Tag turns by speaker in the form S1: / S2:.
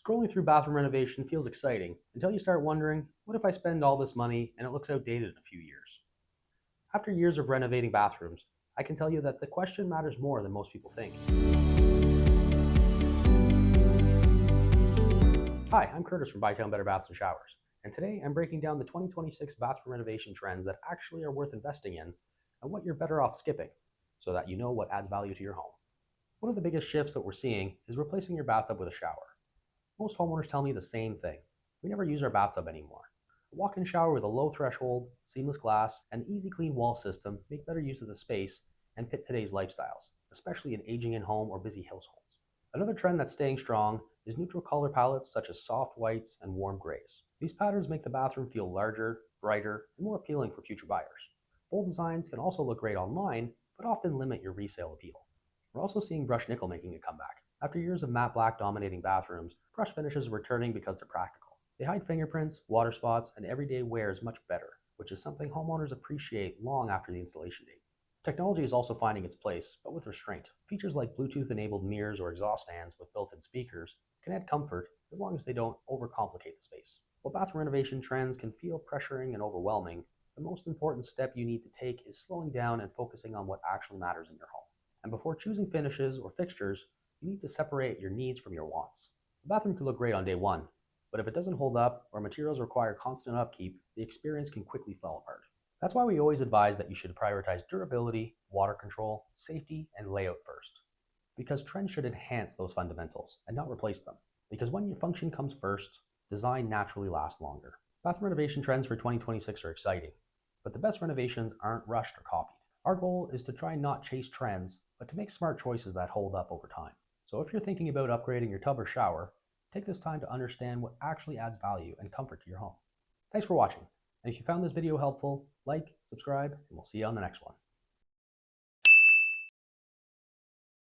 S1: Scrolling through bathroom renovation feels exciting until you start wondering, what if I spend all this money and it looks outdated in a few years? After years of renovating bathrooms, I can tell you that the question matters more than most people think. Hi, I'm Curtis from Bytown Better Baths and Showers, and today I'm breaking down the 2026 bathroom renovation trends that actually are worth investing in and what you're better off skipping so that you know what adds value to your home. One of the biggest shifts that we're seeing is replacing your bathtub with a shower. Most homeowners tell me the same thing. We never use our bathtub anymore. A walk-in shower with a low threshold, seamless glass, and easy clean wall system make better use of the space and fit today's lifestyles, especially in aging in home or busy households. Another trend that's staying strong is neutral color palettes such as soft whites and warm grays. These patterns make the bathroom feel larger, brighter, and more appealing for future buyers. Bold designs can also look great online, but often limit your resale appeal. We're also seeing brushed nickel making a comeback. After years of matte black dominating bathrooms, brush finishes are returning because they're practical. They hide fingerprints, water spots, and everyday wear is much better, which is something homeowners appreciate long after the installation date. Technology is also finding its place, but with restraint. Features like Bluetooth-enabled mirrors or exhaust fans with built-in speakers can add comfort as long as they don't overcomplicate the space. While bathroom renovation trends can feel pressuring and overwhelming, the most important step you need to take is slowing down and focusing on what actually matters in your home. And before choosing finishes or fixtures, you need to separate your needs from your wants. The bathroom can look great on day one, but if it doesn't hold up or materials require constant upkeep, the experience can quickly fall apart. That's why we always advise that you should prioritize durability, water control, safety, and layout first. Because trends should enhance those fundamentals and not replace them. Because when your function comes first, design naturally lasts longer. Bathroom renovation trends for 2026 are exciting, but the best renovations aren't rushed or copied. Our goal is to try and not chase trends, but to make smart choices that hold up over time. So if you're thinking about upgrading your tub or shower, take this time to understand what actually adds value and comfort to your home. Thanks for watching. And if you found this video helpful, like, subscribe, and we'll see you on the next one.